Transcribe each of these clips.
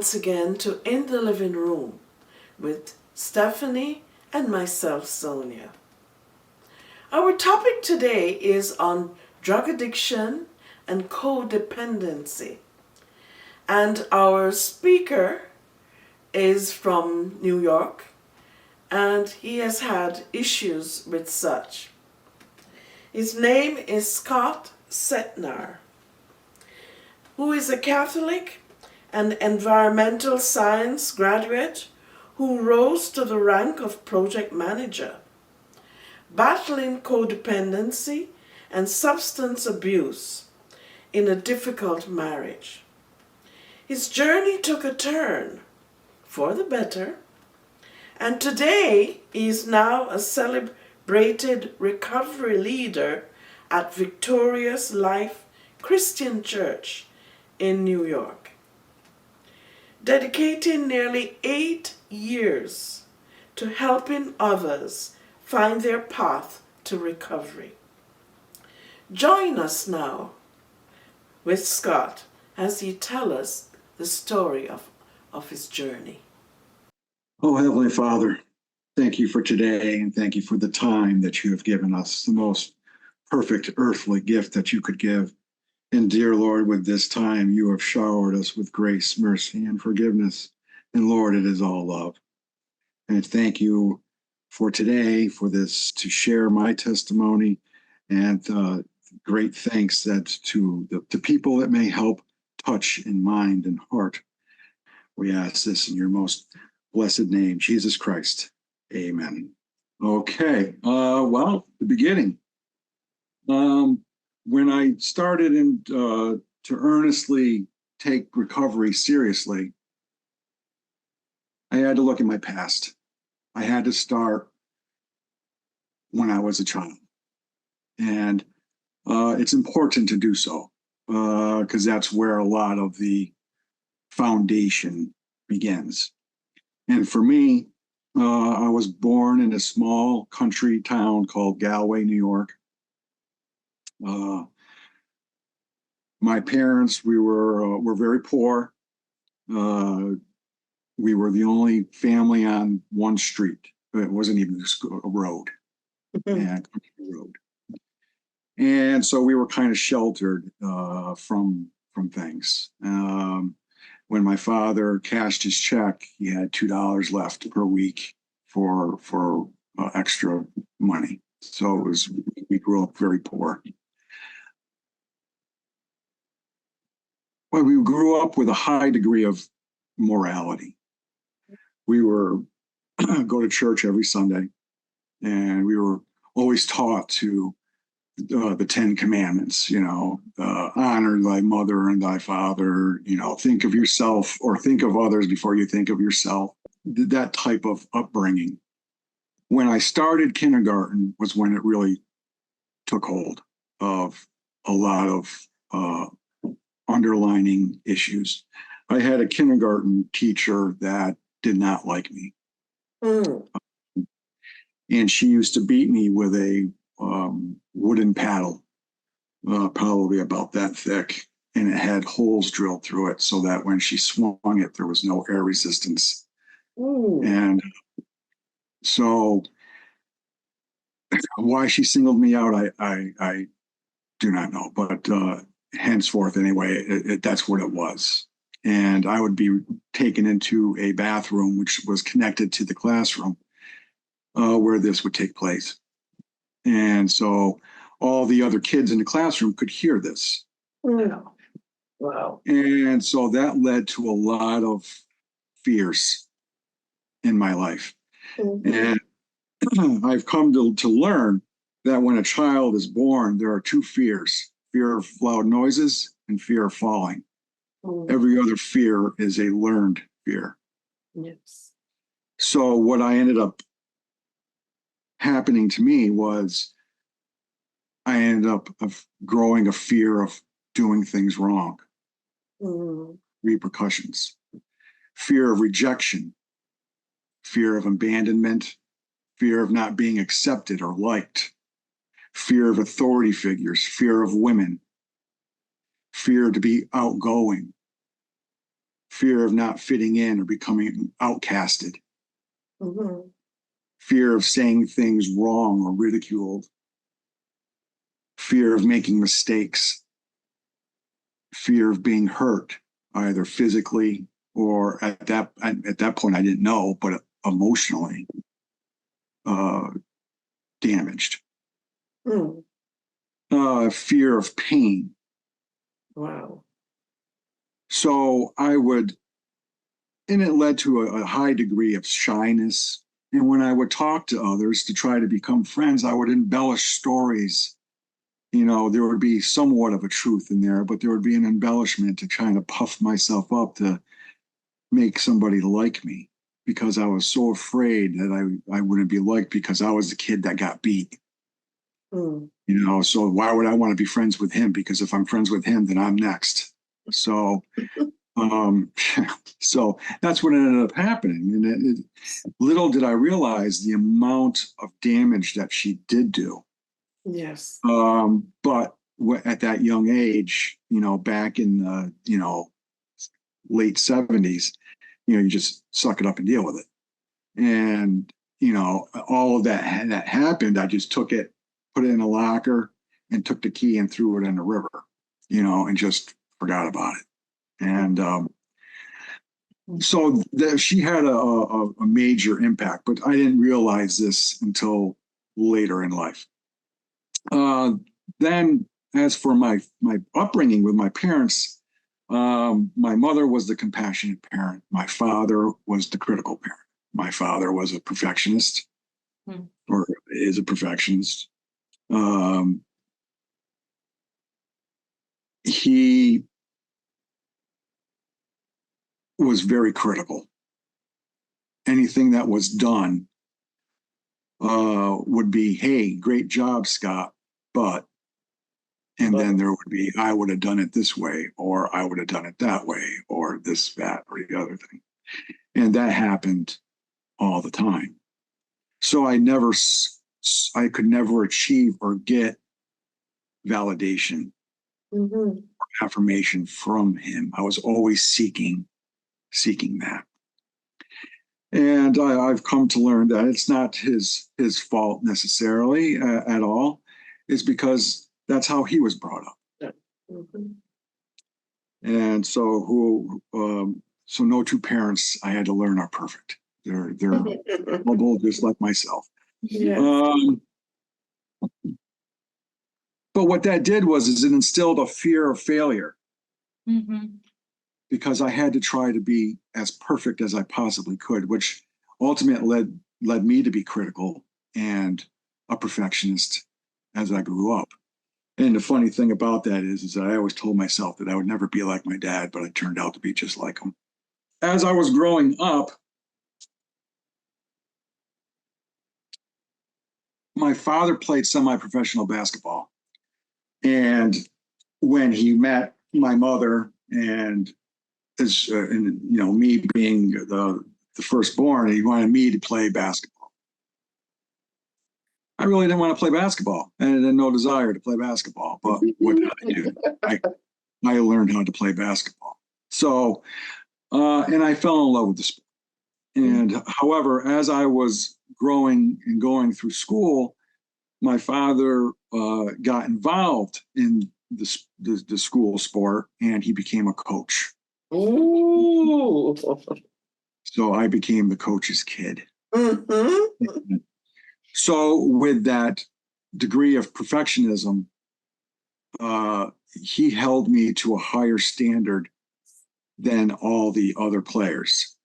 once again to In the Living Room with Stephanie and myself, Sonia. Our topic today is on drug addiction and codependency. And our speaker is from New York, and he has had issues with such. His name is Scott Setnar, who is a Catholic and environmental science graduate who rose to the rank of project manager, battling codependency and substance abuse in a difficult marriage. His journey took a turn for the better, and today he is now a celebrated recovery leader at Victorious Life Christian Church in New York, dedicating nearly 8 years to helping others find their path to recovery. Join us now with Scott as he tells us the story of his journey. Oh, Heavenly Father, thank you for today, and thank you for the time that you have given us, the most perfect earthly gift that you could give. And dear Lord, with this time, you have showered us with grace, mercy, and forgiveness. And Lord, it is all love. And thank you for today, for this, to share my testimony, and great thanks that to the people that may help touch in mind and heart. We ask this in your most blessed name, Jesus Christ. Amen. Okay, well, the beginning. When I started to earnestly take recovery seriously, I had to look at my past. I had to start when I was a child. And it's important to do so, because that's where a lot of the foundation begins. And for me, I was born in a small country town called Galway, New York. My parents, we were very poor. We were the only family on one street. It wasn't even a road, and country road. And so we were kind of sheltered from things. When my father cashed his check, he had $2 left per week for extra money. So we grew up very poor. Well, we grew up with a high degree of morality. We were go to church every Sunday, and we were always taught to the 10 Commandments, honor thy mother and thy father, think of yourself or think of others before you think of yourself, that type of upbringing. When I started kindergarten was when it really took hold of a lot of underlining issues. I had a kindergarten teacher that did not like me. And she used to beat me with a wooden paddle, probably about that thick, and it had holes drilled through it so that when she swung it, there was no air resistance. And so why she singled me out, I do not know, but henceforth, anyway, that's what it was. And I would be taken into a bathroom, which was connected to the classroom, where this would take place. And so all the other kids in the classroom could hear this. Wow. And so that led to a lot of fears in my life. And I've come to learn that when a child is born, there are two fears: fear of loud noises and fear of falling. Every other fear is a learned fear. Yes. So what I ended up happening to me was I ended up growing a fear of doing things wrong, repercussions, fear of rejection, fear of abandonment, fear of not being accepted or liked, fear of authority figures, fear of women, fear to be outgoing, fear of not fitting in or becoming outcasted, Mm-hmm. fear of saying things wrong or ridiculed, fear of making mistakes, fear of being hurt, either physically or at that point I didn't know, but emotionally damaged. Mm. Fear of pain. Wow. So and it led to a high degree of shyness. And when I would talk to others to try to become friends, I would embellish stories. There would be somewhat of a truth in there, but there would be an embellishment to kind of puff myself up to make somebody like me, because I was so afraid that I wouldn't be liked because I was the kid that got beat. Mm. So why would I want to be friends with him? Because if I'm friends with him, then I'm next. So, um, so that's what ended up happening. And little did I realize the amount of damage that she did do. Yes. But at that young age, back in the, late 70s, you just suck it up and deal with it. And, all of that happened, I just took it, put it in a locker, and took the key and threw it in the river, and just forgot about it. And so she had a major impact, but I didn't realize this until later in life. Then, as for my upbringing with my parents, my mother was the compassionate parent. My father was the critical parent. My father was a perfectionist, or is a perfectionist. He was very critical. Anything that was done would be, "Hey, great job, Scott," and then there would be, "I would have done it this way," or "I would have done it that way," or this, that, or the other thing. And that happened all the time. So I could never achieve or get validation, Mm-hmm. affirmation from him. I was always seeking that. And I've come to learn that it's not his fault necessarily at all. It's because that's how he was brought up. Yeah. Mm-hmm. And so no two parents I had to learn are perfect. They're bubble just like myself. Yes. But what that did is it instilled a fear of failure, because I had to try to be as perfect as I possibly could, which ultimately led me to be critical and a perfectionist as I grew up. And the funny thing about that is that I always told myself that I would never be like my dad, but I turned out to be just like him. As I was growing up, my father played semi-professional basketball. And when he met my mother, and me being the firstborn, he wanted me to play basketball. I really didn't want to play basketball, and I had no desire to play basketball. But what did I do? I learned how to play basketball. So, and I fell in love with the sport. And however, as I was growing and going through school, my father got involved in the school sport, and he became a coach. Ooh. So I became the coach's kid. Mm-hmm. So with that degree of perfectionism, he held me to a higher standard than all the other players.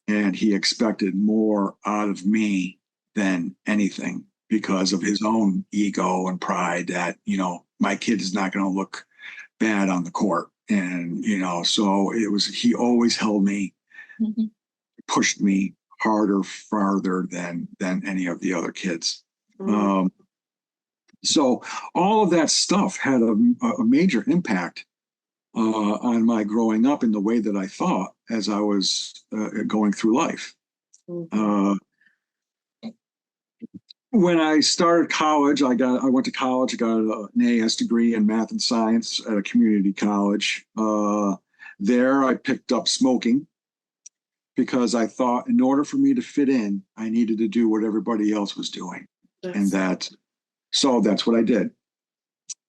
And he expected more out of me than anything, because of his own ego and pride that, my kid is not going to look bad on the court. And, so he always held me, pushed me harder, farther than any of the other kids. So all of that stuff had a major impact on my growing up in the way that I thought as I was going through life. When I started college, I went to college. I got an AS degree in math and science at a community college. There, I picked up smoking because I thought in order for me to fit in, I needed to do what everybody else was doing. And so that's what I did.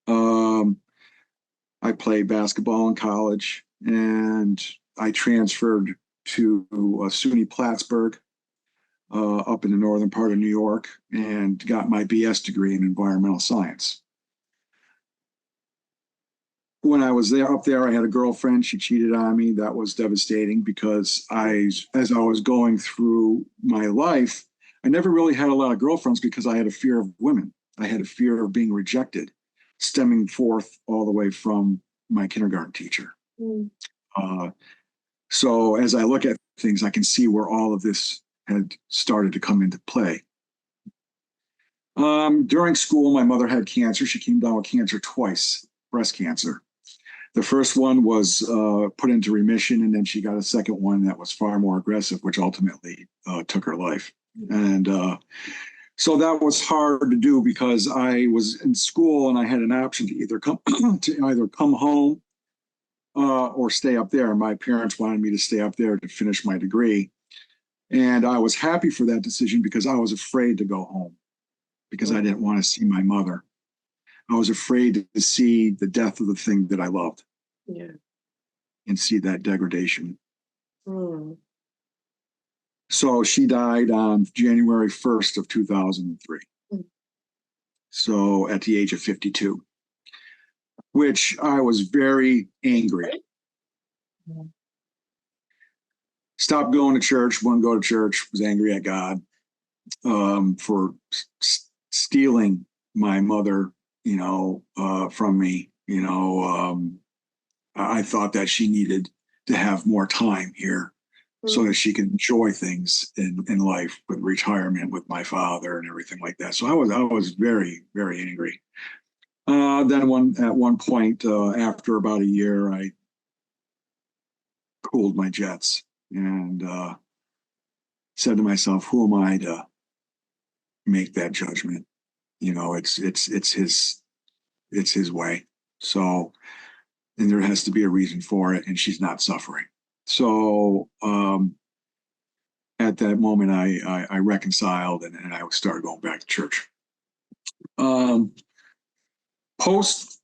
I played basketball in college, and I transferred to SUNY Plattsburgh up in the northern part of New York and got my BS degree in environmental science. When I was up there, I had a girlfriend. She cheated on me. That was devastating because as I was going through my life, I never really had a lot of girlfriends because I had a fear of women. I had a fear of being rejected, stemming forth all the way from my kindergarten teacher. So as I look at things, I can see where all of this had started to come into play. During school, my mother had cancer. She came down with cancer twice, breast cancer. The first one was put into remission, and then she got a second one that was far more aggressive, which ultimately took her life. And so that was hard to do because I was in school and I had an option to either come home or stay up there. My parents wanted me to stay up there to finish my degree. And I was happy for that decision because I was afraid to go home because I didn't want to see my mother. I was afraid to see the death of the thing that I loved. Yeah. And see that degradation. Mm. So she died on January 1st of 2003. Mm. So at the age of 52, which I was very angry. Mm. Stopped going to church, wouldn't go to church, was angry at God for stealing my mother, from me. I thought that she needed to have more time here so that she could enjoy things in life with retirement with my father and everything like that. So I was very, very angry. Then at one point, after about a year, I cooled my jets and said to myself, who am I to make that judgment? It's his way. So, and there has to be a reason for it, and she's not suffering. So at that moment, I reconciled and I started going back to church. Post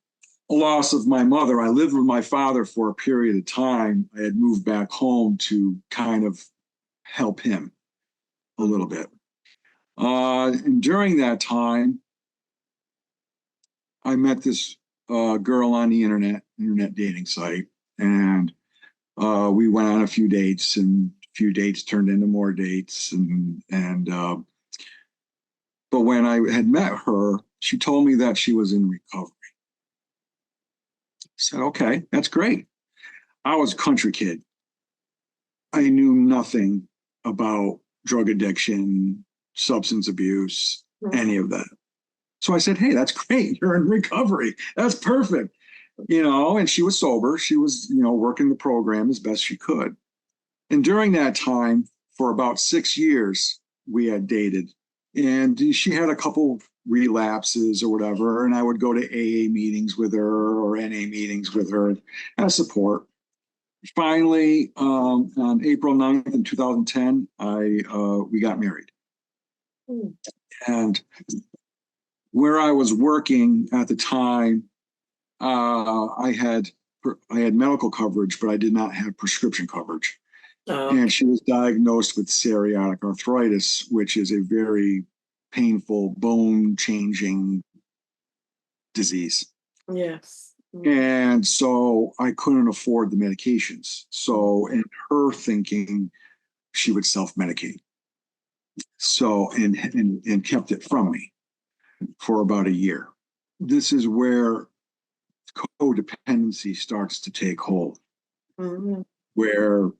loss of my mother, I lived with my father for a period of time. I had moved back home to kind of help him a little bit. And during that time, I met this girl on the internet dating site, and we went on a few dates, and a few dates turned into more dates, but when I had met her, she told me that she was in recovery. I said, okay, that's great. I was a country kid. I knew nothing about drug addiction, substance abuse, any of that. So I said, hey, that's great. You're in recovery. That's perfect. And she was sober. She was, working the program as best she could. And during that time, for about 6 years, we had dated. And she had a couple relapses or whatever. And I would go to AA meetings with her or NA meetings with her as support. Finally, on April 9th in 2010, we got married. And where I was working at the time, I had medical coverage, but I did not have prescription coverage. Oh. And she was diagnosed with psoriatic arthritis, which is a very painful, bone-changing disease. Yes. And so I couldn't afford the medications. So in her thinking, she would self-medicate. So, and kept it from me for about a year. This is where codependency starts to take hold, where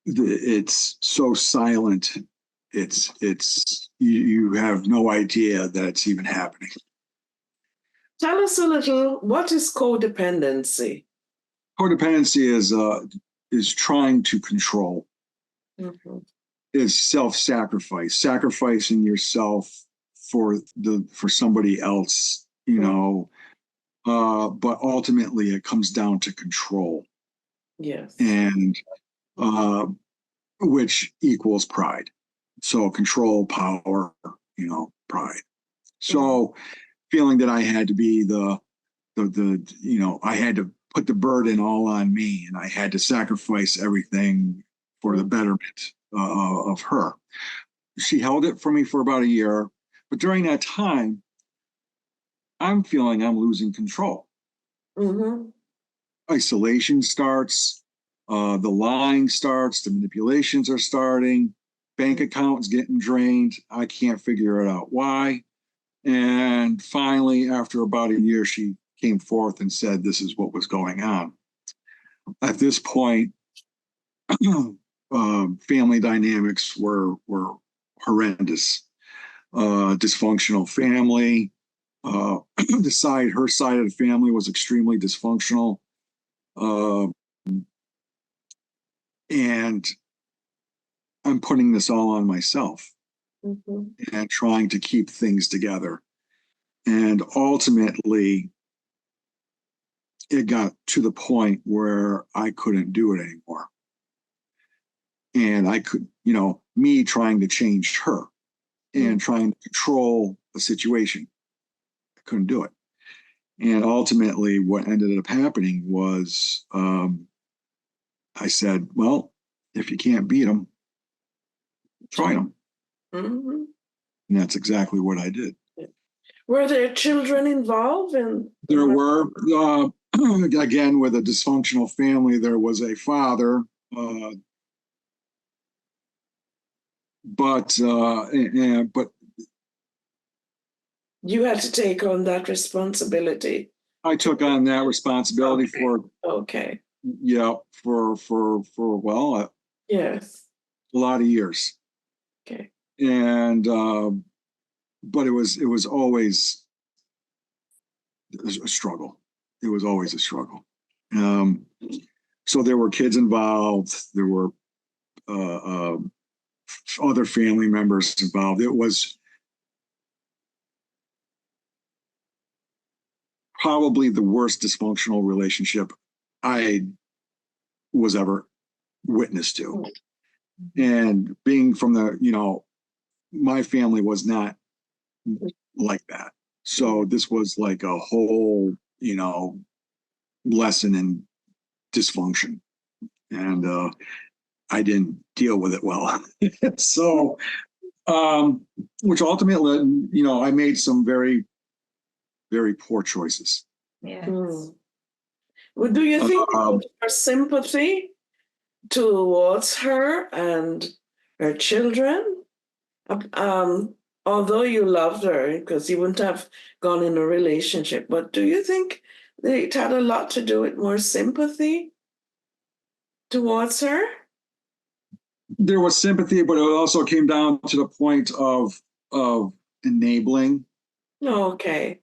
it's so silent, you have no idea that it's even happening. Tell us a little, what is codependency? Codependency is trying to control, is self-sacrifice, sacrificing yourself for somebody else, But ultimately it comes down to control, Yes. and which equals pride. So control, power, pride. So feeling that I had to be I had to put the burden all on me, and I had to sacrifice everything for the betterment of her. She held it for me for about a year, but during that time, I'm feeling I'm losing control. Mm-hmm. Isolation starts, the lying starts, the manipulations are starting, bank accounts getting drained. I can't figure it out why. And finally, after about a year, she came forth and said this is what was going on. At this point, family dynamics were horrendous. Dysfunctional family. Her side of the family was extremely dysfunctional. And I'm putting this all on myself and trying to keep things together. And ultimately, it got to the point where I couldn't do it anymore. And I could, me trying to change her and trying to control the situation. I couldn't do it. And ultimately, what ended up happening was I said, well, if you can't beat them, try them. Mm-hmm. And that's exactly what I did. Were there children involved? There were, again, with a dysfunctional family, there was a father, but you had to take on that responsibility. I took on that responsibility for yes, a lot of years. Okay. And but it was always a struggle. It was always a struggle. So there were kids involved. There were other family members involved. It was probably the worst dysfunctional relationship I was ever witness to. And being from my family was not like that. So this was like a whole, lesson in dysfunction. And I didn't deal with it well. So, which ultimately, I made some very, very poor choices. Yes. Well, do you think her sympathy towards her and her children, although you loved her, because you wouldn't have gone in a relationship, but do you think it had a lot to do with more sympathy towards her? There was sympathy, but it also came down to the point of enabling. Okay.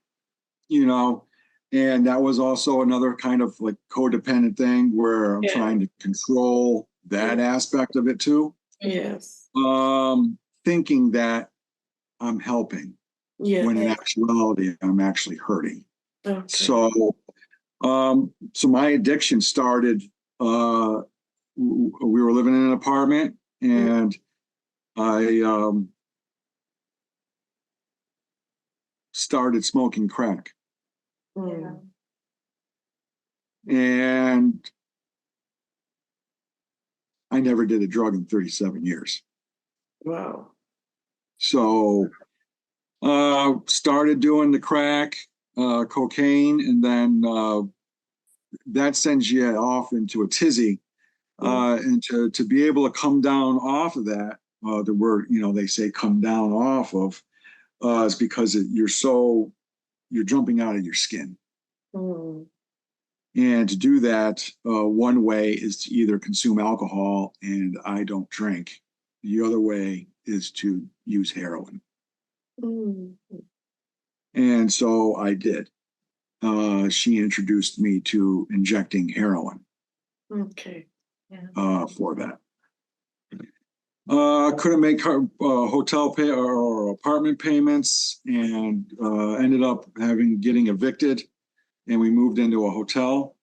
And that was also another kind of like codependent thing where I'm trying to control that aspect of it too. Yes. Thinking that I'm helping when in actuality I'm actually hurting. Okay. So my addiction started. We were living in an apartment, and I started smoking crack. Yeah. And I never did a drug in 37 years. Wow. So started doing the crack, cocaine, and then that sends you off into a tizzy. And to be able to come down off of that, the word, they say come down off of, is because you're jumping out of your skin. And to do that, one way is to either consume alcohol, and I don't drink. The other way is to use heroin. And so I did. She introduced me to injecting heroin. Okay. For that. Couldn't make hotel pay or apartment payments, and ended up getting evicted. and we moved into a hotel.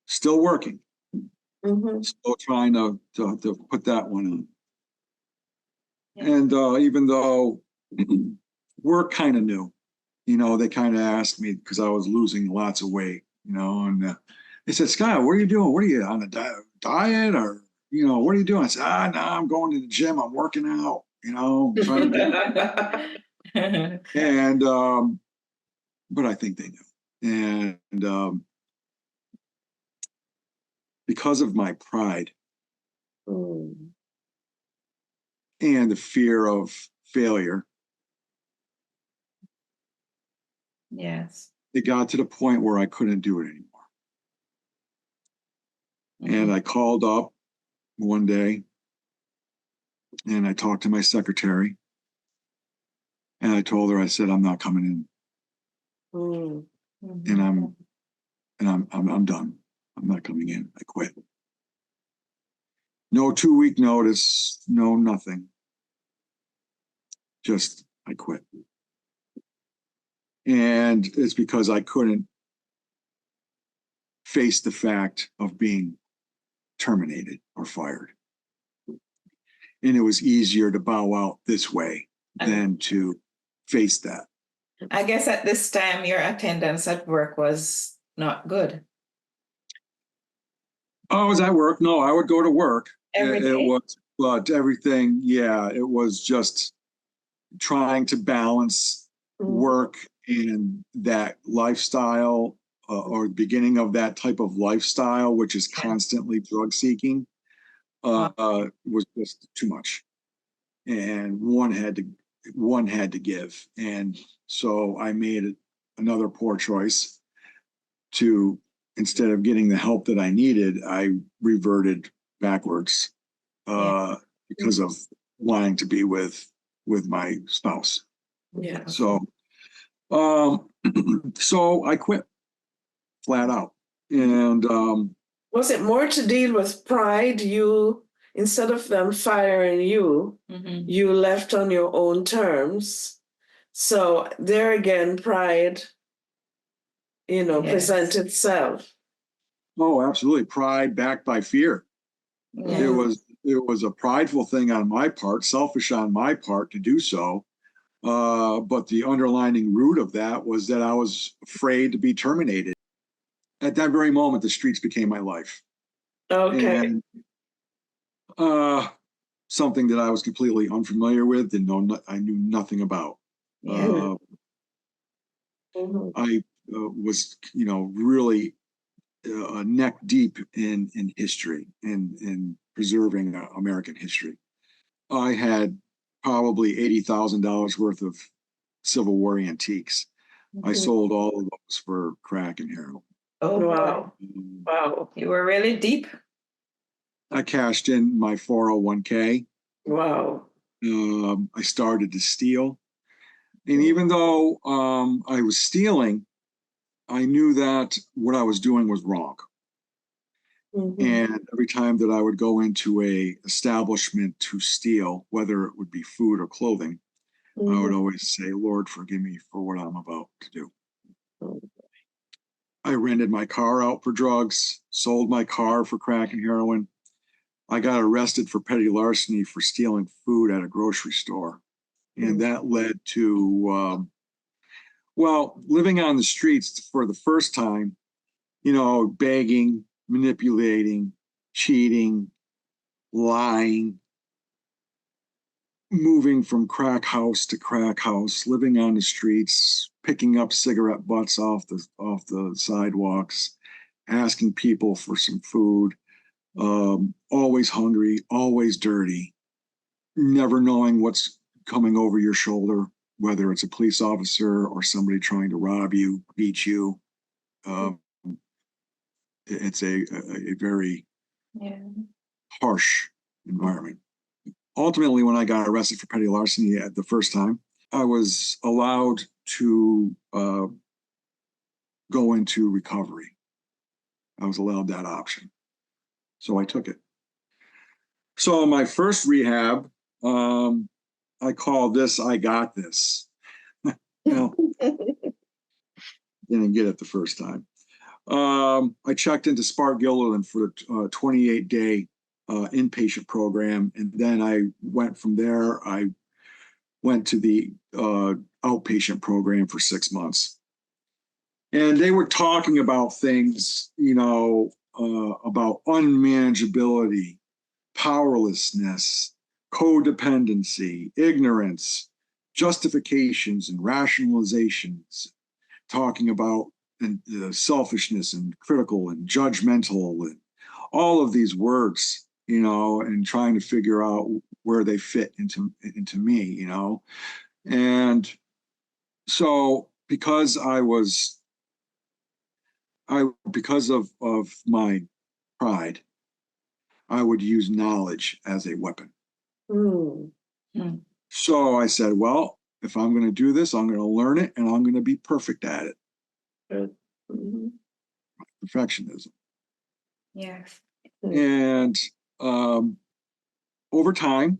Still working, still trying to put that one on. Yeah. And even though work kind of new, they kind of asked me because I was losing lots of weight, and they said, Scott, what are you doing? What are you on a diet or, what are you doing? I said, no, I'm going to the gym. I'm working out, trying to get. And, but I think they knew. And because of my pride and the fear of failure. Yes. It got to the point where I couldn't do it anymore. And I called up one day and I talked to my secretary and I told her, I said, I'm not coming in. And I'm done. I'm not coming in. I quit. No 2-week notice, no nothing. Just I quit. And it's because I couldn't face the fact of being terminated or fired. And it was easier to bow out this way than to face that. I guess at this time, your attendance at work was not good. Oh, I was at work? No, I would go to work. Every day? It was, but everything, yeah, it was just trying to balance work and that lifestyle or beginning of that type of lifestyle, which is constantly drug seeking, was just too much. And one had to give. And so I made another poor choice to, instead of getting the help that I needed, I reverted backwards because of wanting to be with my spouse. Yeah. So, so I quit flat out. And was it more to deal with pride? You, instead of them firing you, you left on your own terms. So there again, pride, presents itself. Oh, absolutely. Pride backed by fear. It was a prideful thing on my part, selfish on my part to do so. But the underlying root of that was that I was afraid to be terminated. At that very moment, the streets became my life. Okay. And something that I was completely unfamiliar with and I knew nothing about. I was, really neck deep in history and in preserving American history. I had probably $80,000 worth of Civil War antiques. I sold all of those for crack and heroin. Oh, wow. Wow. You were really deep. I cashed in my 401k. Wow. I started to steal. And even though I was stealing, I knew that what I was doing was wrong. And every time that I would go into a establishment to steal, whether it would be food or clothing, I would always say, Lord, forgive me for what I'm about to do. I rented my car out for drugs, sold my car for crack and heroin. I got arrested for petty larceny for stealing food at a grocery store. And that led to, living on the streets for the first time, begging, manipulating, cheating, lying, moving from crack house to crack house, living on the streets, picking up cigarette butts off the sidewalks, asking people for some food, always hungry, always dirty, never knowing what's coming over your shoulder, whether it's a police officer or somebody trying to rob you, beat you. It's a very harsh environment. Ultimately, when I got arrested for petty larceny at the first time, I was allowed to go into recovery. I was allowed that option. So I took it. So my first rehab, I called this, I got this. Well, didn't get it the first time. I checked into Spark Gilliland for a 28-day inpatient program, and then I went from there. I went to the outpatient program for 6 months, and they were talking about things, about unmanageability, powerlessness, codependency, ignorance, justifications, and rationalizations, talking about selfishness and critical and judgmental and all of these words, and trying to figure out where they fit into me, And so because because of my pride, I would use knowledge as a weapon. Mm. So I said, well, if I'm going to do this, I'm going to learn it and I'm going to be perfect at it. Mm-hmm. Perfectionism. Yes. And over time,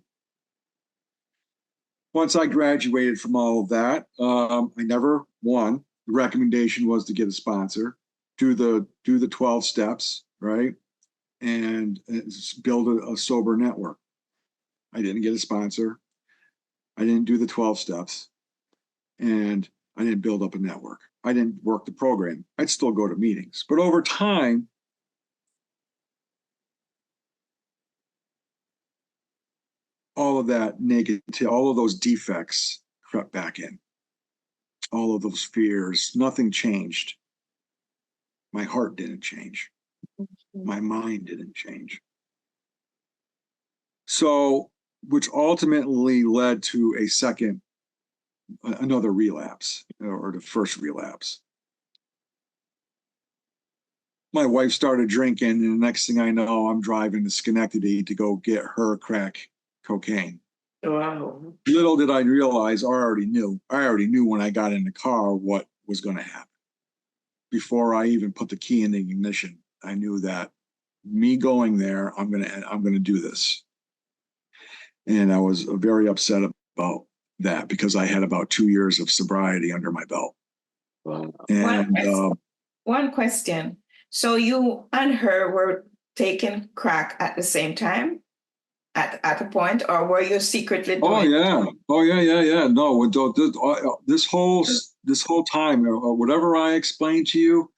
once I graduated from all of that, I never won. The recommendation was to get a sponsor, do the 12 steps, right? And build a sober network. I didn't get a sponsor. I didn't do the 12 steps, and I didn't build up a network. I didn't work the program. I'd still go to meetings. But over time, all of that negative, all of those defects crept back in. All of those fears, nothing changed. My heart didn't change. My mind didn't change. So, which ultimately led to another relapse, or the first relapse. My wife started drinking, and the next thing I know, I'm driving to Schenectady to go get her crack cocaine. Wow. Little did I realize, I already knew when I got in the car what was going to happen. Before I even put the key in the ignition, I knew that me going there, I'm gonna do this. And I was very upset about that because I had about 2 years of sobriety under my belt. Wow. And One question. So you and her were taking crack at the same time, at a point, or were you secretly doing? Oh yeah. No, this whole time, whatever I explained to you,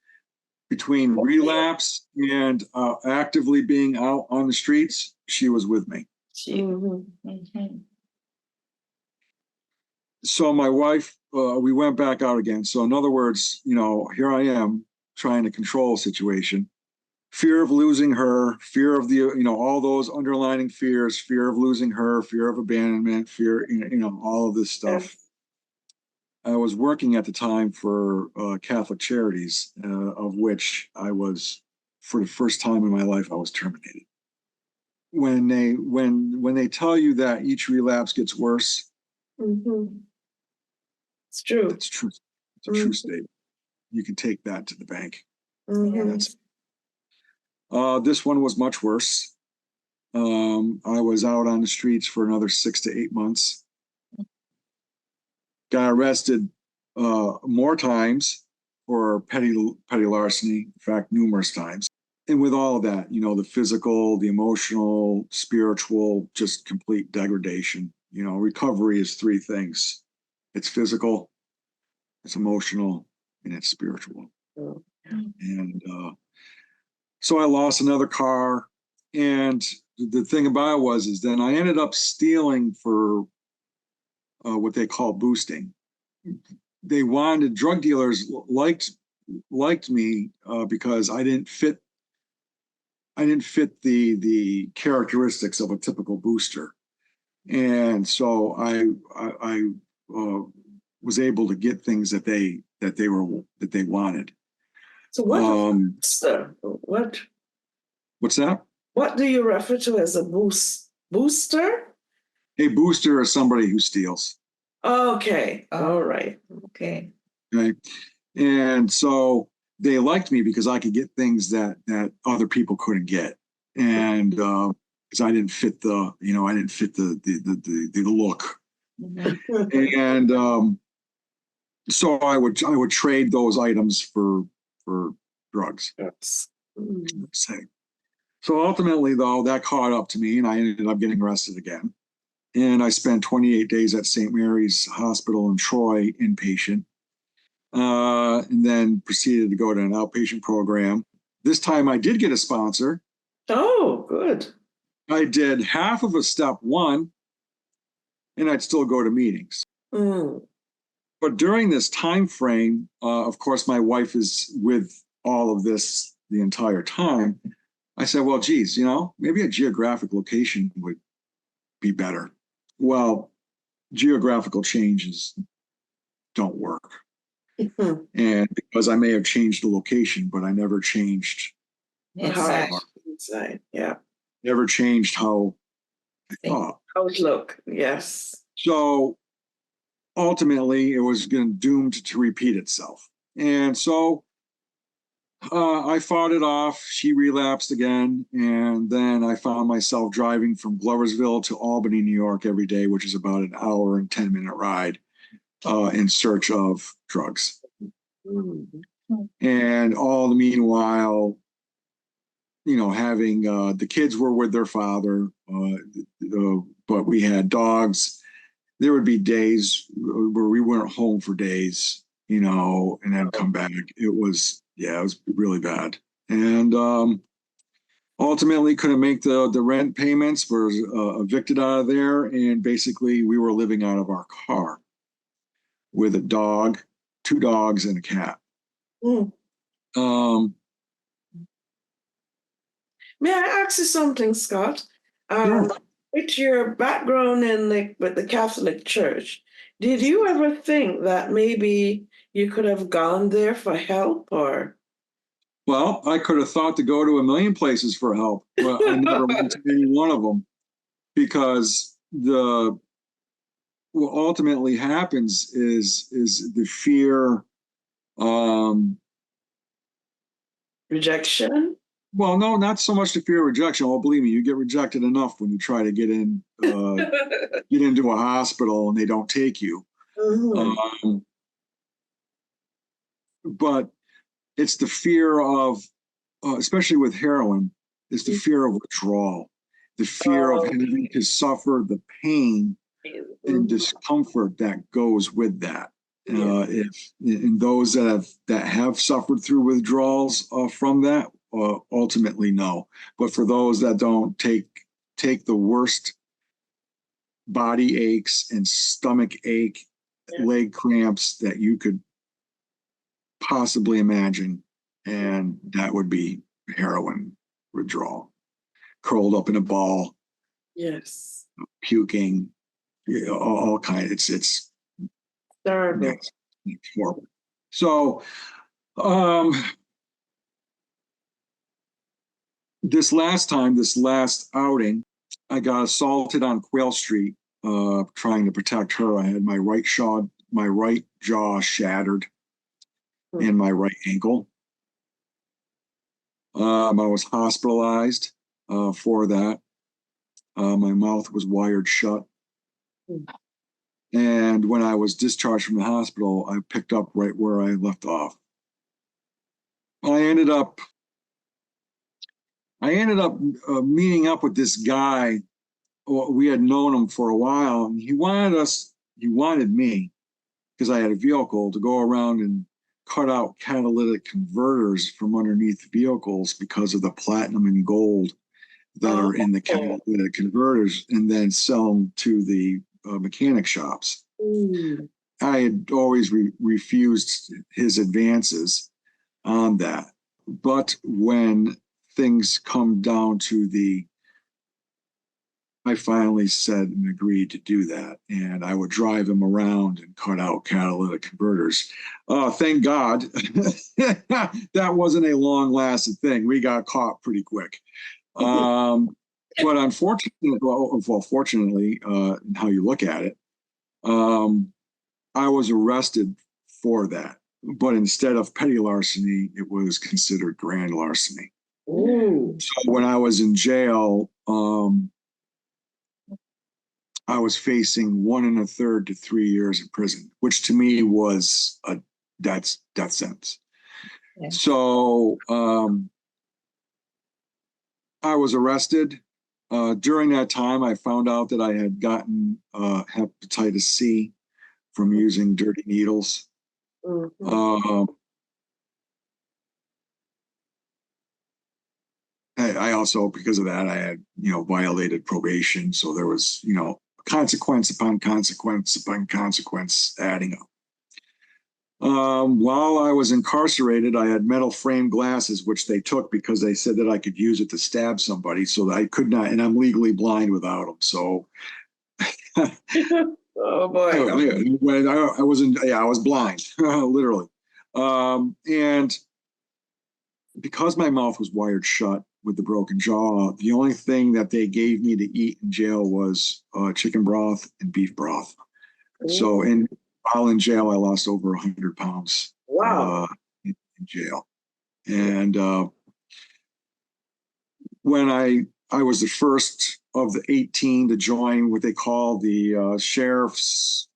between relapse and actively being out on the streets, she was with me. Mm-hmm. Mm-hmm. So my wife, we went back out again. So in other words, here I am trying to control a situation. Fear of losing her, fear of all those underlining fears, fear of losing her, fear of abandonment, fear, all of this stuff. Yes. I was working at the time for Catholic Charities, of which I was, for the first time in my life, I was terminated. When they tell you that each relapse gets worse, Mm-hmm. It's true. it's true. It's a true statement. You can take that to the bank. Mm-hmm. This one was much worse. I was out on the streets for another 6 to 8 months. Got arrested more times for petty larceny, in fact, numerous times. And with all of that, the physical, the emotional, spiritual, just complete degradation. Recovery is 3 things. It's physical, it's emotional, and it's spiritual. Mm-hmm. And so I lost another car. And the thing about it is then I ended up stealing for what they call boosting. Drug dealers liked me because I didn't fit the characteristics of a typical booster. And so I was able to get things that they wanted. So What's that? What do you refer to as a booster? A booster is somebody who steals. Okay. All right. Okay. Okay. And so they liked me because I could get things that other people couldn't get. And because I didn't fit the look. Mm-hmm. And So I would trade those items for drugs, Yes. say. So ultimately, though, that caught up to me, and I ended up getting arrested again. And I spent 28 days at St. Mary's Hospital in Troy, inpatient, and then proceeded to go to an outpatient program. This time I did get a sponsor. Oh, good. I did half of a step one, and I'd still go to meetings. Mm. But during this time frame, of course, my wife is with all of this the entire time. I said, well, geez, maybe a geographic location would be better. Well, geographical changes don't work. Mhm. And because I may have changed the location, but I never changed Inside. Inside. Yeah. never changed how I thought. Outlook. Yes. So ultimately, it was doomed to repeat itself. And so I fought it off. She relapsed again. And then I found myself driving from Gloversville to Albany, New York every day, which is about an hour and 10-minute ride in search of drugs. Mm. And all the meanwhile, having the kids were with their father, but we had dogs. There would be days where we weren't home for days, and then come back. It was really bad. And ultimately couldn't make the rent payments, was evicted out of there. And basically we were living out of our car with a dog, 2 dogs, and a cat. Mm. Um, May I ask you something, Scott? Sure. With your background with the Catholic Church, did you ever think that maybe you could have gone there for help or? Well, I could have thought to go to a million places for help, but I never went to any one of them because what ultimately happens is the fear. Rejection? Well, no, not so much the fear of rejection. Well, believe me, you get rejected enough when you try to get into a hospital and they don't take you. Mhm. But it's the fear of, especially with heroin, it's the fear of withdrawal, the fear of having to suffer the pain and discomfort that goes with that. If in those that have suffered through withdrawals from that, ultimately no. But for those that don't, take the worst body aches and stomach ache, leg cramps that you could possibly imagine, and that would be heroin withdrawal, curled up in a ball, Yes. puking, all kinds. It's Terrible. it's horrible. So this last outing, I got assaulted on Quail Street, trying to protect her. I had my right jaw shattered and my right ankle. I was hospitalized for that. My mouth was wired shut. And when I was discharged from the hospital, I picked up right where I left off. I ended up meeting up with this guy. We had known him for a while, and he wanted me, because I had a vehicle, to go around and cut out catalytic converters from underneath vehicles because of the platinum and gold that are in the catalytic converters, and then sell them to the mechanic shops. I had always refused his advances on that. But when things come down to I finally said and agreed to do that. And I would drive him around and cut out catalytic converters. Thank God that wasn't a long lasting thing. We got caught pretty quick. But fortunately, how you look at it, I was arrested for that. But instead of petty larceny, it was considered grand larceny. Ooh. So when I was in jail, I was facing 1 1/3 to 3 years in prison, which to me was a death sentence. Yeah. So I was arrested. During that time, I found out that I had gotten hepatitis C from using dirty needles. Mhm. I also, because of that, I had, violated probation. So there was, consequence upon consequence upon consequence adding up. While I was incarcerated, I had metal frame glasses, which they took because they said that I could use it to stab somebody. So that I could not, and I'm legally blind without them. So Oh boy. when I wasn't, I was blind, literally. And because my mouth was wired shut with the broken jaw, the only thing that they gave me to eat in jail was chicken broth and beef broth. So, and while in jail, I lost over 100 pounds Wow. in jail. And when I was the first of the 18 to join what they call the sheriff's,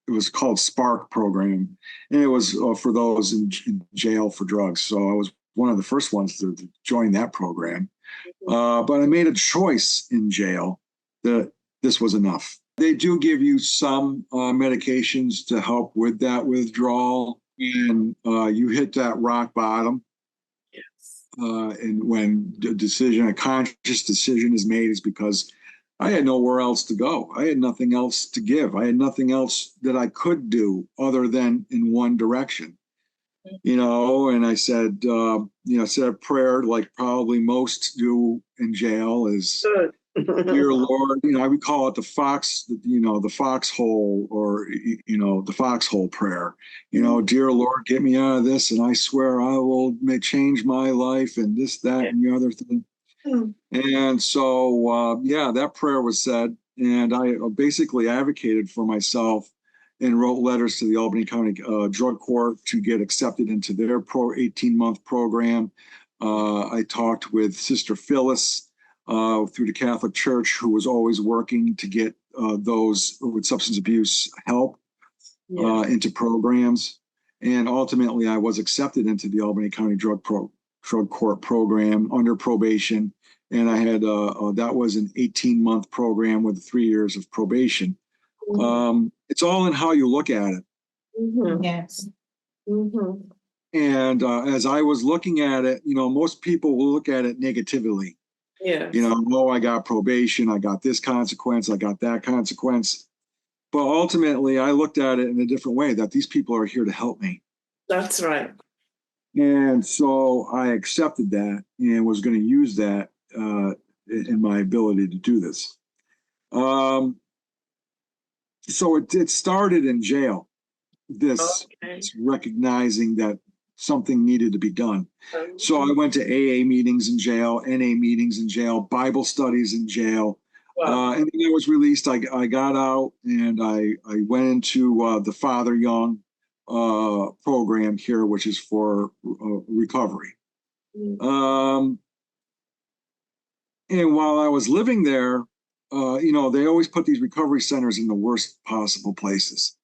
it was called Spark program, and it was for those in jail for drugs. So I was one of the first ones to join that program. But I made a choice in jail that this was enough. They do give you some medications to help with that withdrawal, and you hit that rock bottom. Yes. And when a conscious decision is made, is because I had nowhere else to go. I had nothing else to give. I had nothing else that I could do other than in one direction. And I said, said a prayer like probably most do in jail is, Good. dear Lord, I would call it the foxhole, or, the foxhole prayer, dear Lord, get me out of this. And I swear I will change my life and this, that, and the other thing. And so, that prayer was said. And I basically advocated for myself and wrote letters to the Albany County Drug Court to get accepted into their 18-month program. I talked with Sister Phyllis through the Catholic Church, who was always working to get those with substance abuse help into programs. And ultimately, I was accepted into the Albany County Drug Court program under probation. And I had that was an 18-month program with 3 years of probation. It's all in how you look at it. Yes. And as I was looking at it, most people will look at it negatively. Yes. I got probation, I got this consequence, I got that consequence. But ultimately, I looked at it in a different way, that these people are here to help me. That's right. And so I accepted that and was going to use that in my ability to do this. So it started in jail, this recognizing that something needed to be done. So I went to AA meetings in jail, NA meetings in jail, Bible studies in jail. And then I was released. I got out and I went into the Father Young program here, which is for recovery. And while I was living there, they always put these recovery centers in the worst possible places.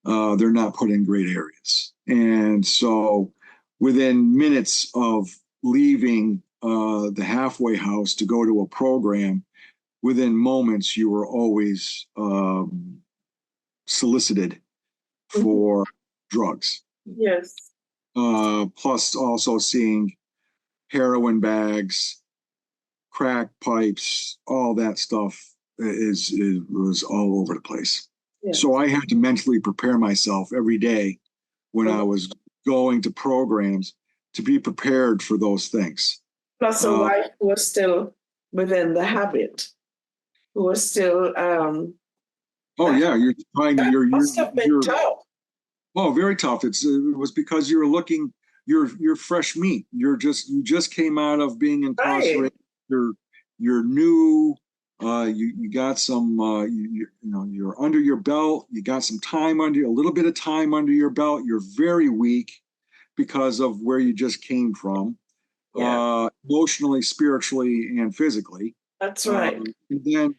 They're not put in great areas. And so within minutes of leaving the halfway house to go to a program, within moments, you were always solicited for drugs. Yes. Plus also seeing heroin bags, crack pipes, all that stuff was all over the place. Yes. So I had to mentally prepare myself every day when I was going to programs to be prepared for those things. Plus a wife who was still within the habit, who was still you're trying to must have been tough. Oh, very tough. It was because you're fresh meat. You just came out of being incarcerated. Right. You're new. You got some. You're under your belt. You got some time a little bit of time under your belt. You're very weak because of where you just came from, emotionally, spiritually, and physically. That's right. And then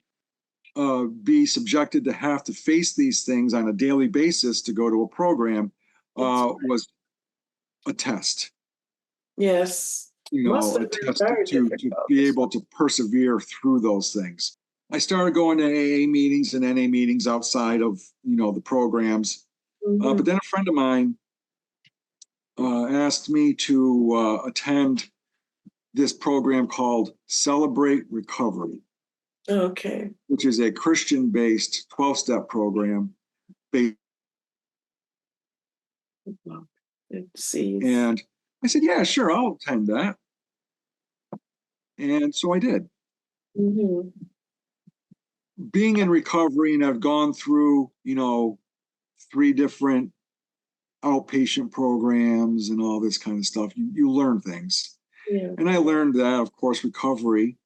be subjected to have to face these things on a daily basis to go to a program was a test. Yes. You Must know, a have been test very to difficult. be able to persevere through those things. I started going to AA meetings and NA meetings outside of, you know, the programs. But then a friend of mine asked me to attend this program called Celebrate Recovery, Okay. which is a Christian-based 12-step program. Let's see. And I said, yeah, sure, I'll attend that. And so I did. Mm-hmm. Being in recovery, and I've gone through, you know, 3 different outpatient programs and all this kind of stuff, you learn things. Yeah. And I learned that, of course, recovery,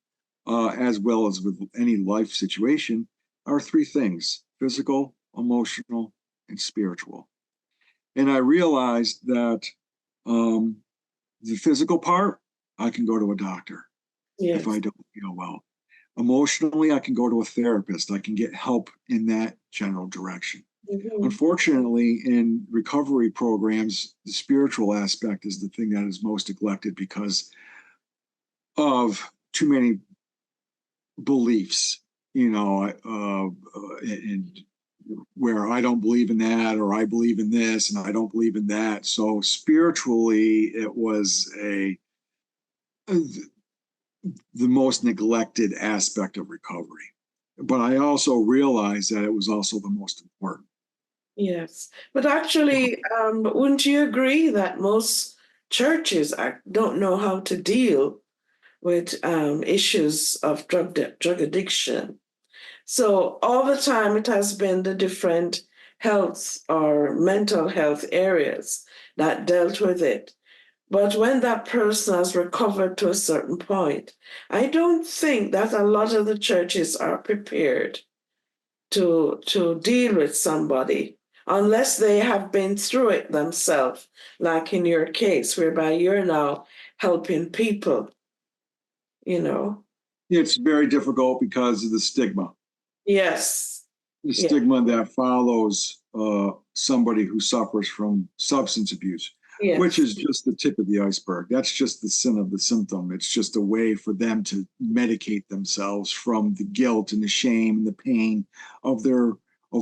as well as with any life situation, are 3 things: physical, emotional, and spiritual. And I realized that the physical part, I can go to a doctor if I don't feel well. Emotionally, I can go to a therapist. I can get help in that general direction. Mm-hmm. Unfortunately, in recovery programs, the spiritual aspect is the thing that is most neglected because of too many beliefs, you know, and where I don't believe in that, or I believe in this and I don't believe in that. So spiritually, it was the most neglected aspect of recovery. But I also realized that it was also the most important. Yes. But actually, wouldn't you agree that most churches don't know how to deal with issues of drug addiction? So all the time it has been the different health or mental health areas that dealt with it. But when that person has recovered to a certain point, I don't think that a lot of the churches are prepared to deal with somebody unless they have been through it themselves, like in your case, whereby you're now helping people, you know. It's very difficult because of the stigma. Yes. The Yeah. stigma that follows somebody who suffers from substance abuse, Yes. which is just the tip of the iceberg. That's just the sin of the symptom. It's just a way for them to medicate themselves from the guilt and the shame and the pain of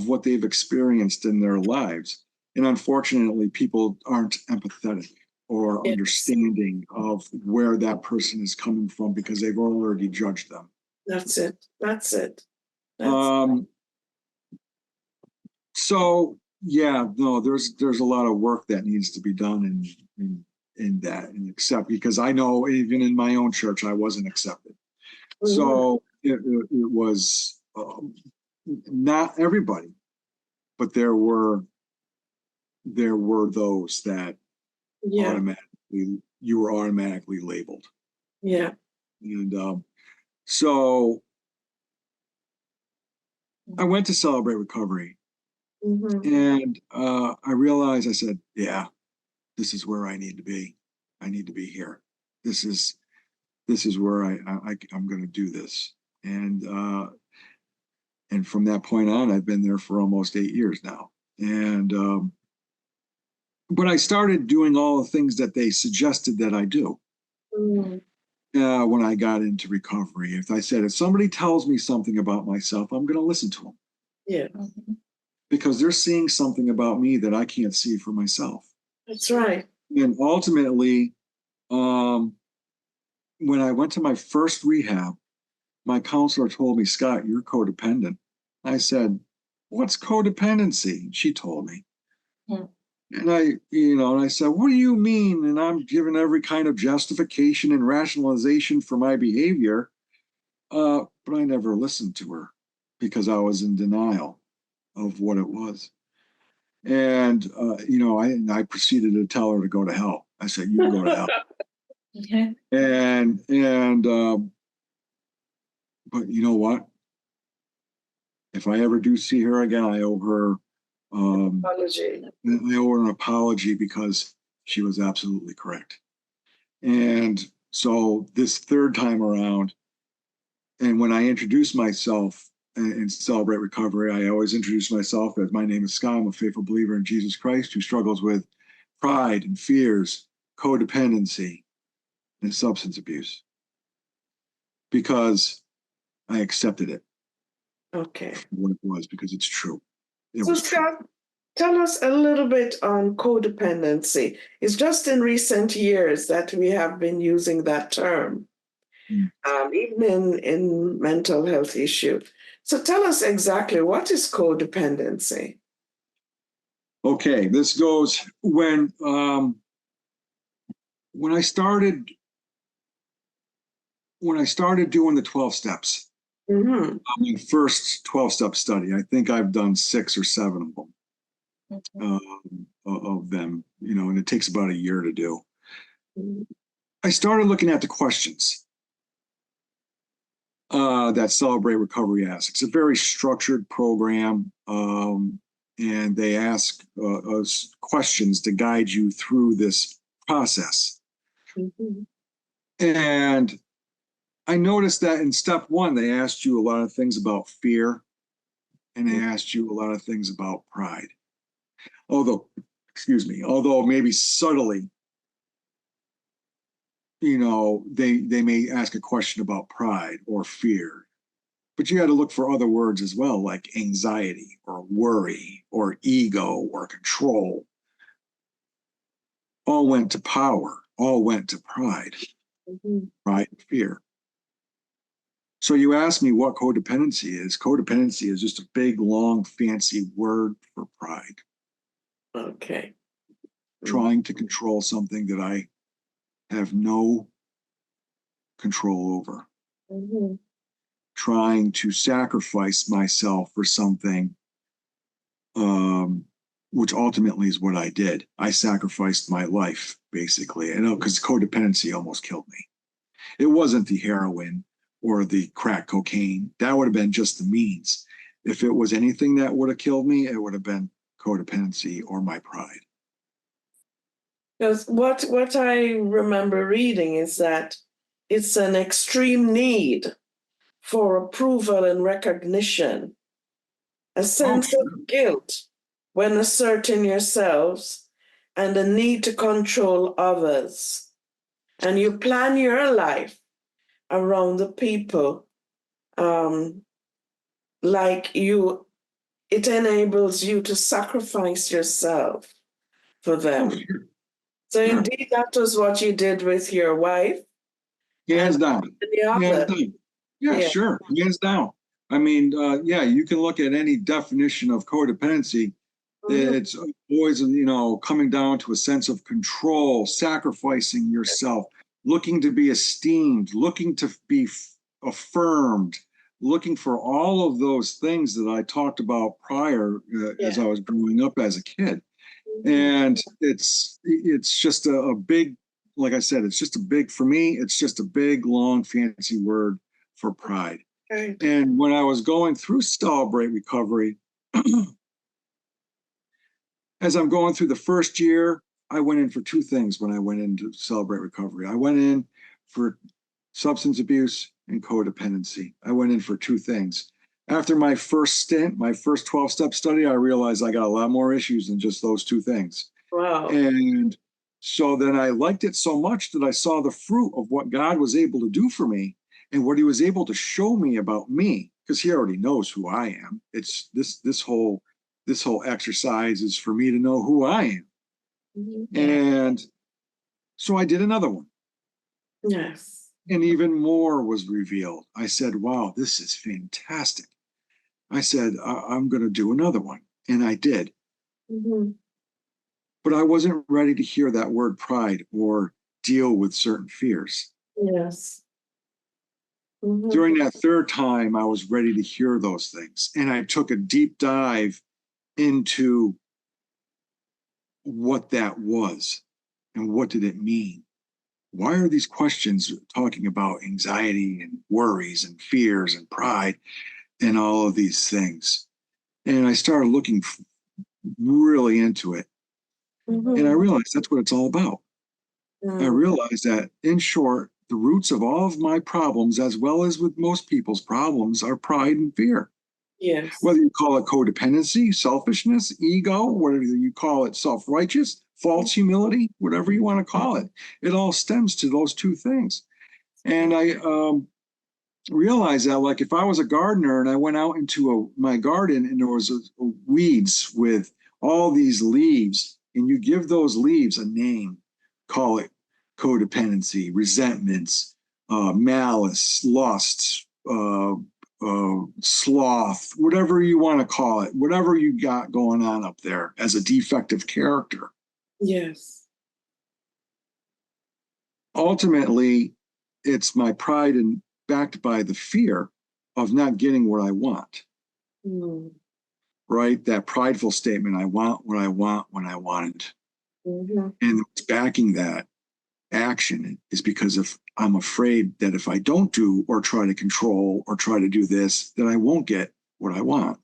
what they've experienced in their lives. And unfortunately, people aren't empathetic or Yes. understanding of where that person is coming from because they've already judged them. That's it. That's it. So yeah, no, there's a lot of work that needs to be done in that, and accept, because I know even in my own church I wasn't accepted. Mm-hmm. So it was not everybody, but there were those that you were automatically labeled. Yeah. And so I went to Celebrate Recovery. Mm-hmm. And I realized, I said, yeah, this is where I need to be. I need to be here. This is where I'm going to do this. And from that point on, I've been there for almost 8 years now. And but I started doing all the things that they suggested that I do. Mm-hmm. When I got into recovery. If somebody tells me something about myself, I'm going to listen to them. Yeah. Because they're seeing something about me that I can't see for myself. That's right. And ultimately, when I went to my first rehab, my counselor told me, Scott, you're codependent. I said, what's codependency? And she told me. Hmm. And I said, what do you mean? And I'm given every kind of justification and rationalization for my behavior. But I never listened to her because I was in denial of what it was. And I proceeded to tell her to go to hell. I said, "You go to hell." Okay. But you know what? If I ever do see her again, I owe her Apology. I owe her an apology because she was absolutely correct. And so this third time around, And when I introduce myself in Celebrate Recovery, I always introduce myself as my name is Scott. I'm a faithful believer in Jesus Christ who struggles with pride and fears, codependency, and substance abuse. Because I accepted it Okay. for what it was, because it's true. It So was true. Scott, tell us a little bit on codependency. It's just in recent years that we have been using that term, even in mental health issue. So tell us exactly, what is codependency? Okay, this goes when I started doing the 12 steps. Mm-hmm. My first 12-step study. I think I've done 6 or 7 of them. Of them, and it takes about a year to do. I started looking at the questions that Celebrate Recovery asks. It's a very structured program, and they ask us questions to guide you through this process. Mm-hmm. And I noticed that in step 1, they asked you a lot of things about fear, and they asked you a lot of things about pride. Although maybe subtly, they may ask a question about pride or fear, but you got to look for other words as well, like anxiety or worry or ego or control. All went to power, all went to pride, pride and fear. So you ask me what codependency is. Codependency is just a big, long, fancy word for pride. Okay. Trying to control something that I have no control over. Mm-hmm. Trying to sacrifice myself for something, which ultimately is what I did. I sacrificed my life, basically. Because codependency almost killed me. It wasn't the heroin or the crack cocaine. That would have been just the means. If it was anything that would have killed me, it would have been codependency or my pride. Because what I remember reading is that it's an extreme need for approval and recognition, a sense of guilt when asserting yourselves, and a need to control others. And you plan your life around the people, it enables you to sacrifice yourself for them. Oh, sure. So Sure. indeed, that was what you did with your wife. Hands and down. the Hands other. down. Yeah, Yeah. sure. Hands down. I mean, you can look at any definition of codependency. Mhm. It's always, coming down to a sense of control, sacrificing yourself, looking to be esteemed, looking to be affirmed, looking for all of those things that I talked about prior as I was growing up as a kid. And it's just a big, like I said, it's just a big, for me, it's just a big, long, fancy word for pride. Right. And when I was going through Celebrate Recovery, as I'm going through the first year, I went in for 2 things when I went into Celebrate Recovery. I went in for substance abuse and codependency. I went in for 2 things. After my first stint, my first 12-step study, I realized I got a lot more issues than just those 2 things. Wow. And so then I liked it so much that I saw the fruit of what God was able to do for me and what he was able to show me about me, because he already knows who I am. It's this whole exercise is for me to know who I am. Mm-hmm. And so I did another one. Yes. And even more was revealed. I said, wow, this is fantastic. I said, I'm going to do another one. And I did. Mm-hmm. But I wasn't ready to hear that word pride or deal with certain fears. Yes. Mm-hmm. During that 3rd time, I was ready to hear those things. And I took a deep dive into what that was and what did it mean. Why are these questions talking about anxiety and worries and fears and pride and all of these things? And I started looking really into it. Mm-hmm. And I realized that's what it's all about. Mm-hmm. I realized that, in short, the roots of all of my problems, as well as with most people's problems, are pride and fear. Yes. Whether you call it codependency, selfishness, ego, whatever you call it, self-righteous, false humility, whatever you want to call it, it all stems to those two things. And I realized that, like, if I was a gardener and I went out into my garden and there was weeds with all these leaves, and you give those leaves a name, call it codependency, resentments, malice, lust, sloth, whatever you want to call it, whatever you got going on up there as a defective character. Yes. Ultimately, it's my pride and backed by the fear of not getting what I want. Mm. Right? That prideful statement, I want what I want when I want it. Mm-hmm. And what's backing that action is because if I'm afraid that if I don't do or try to control or try to do this, that I won't get what I want.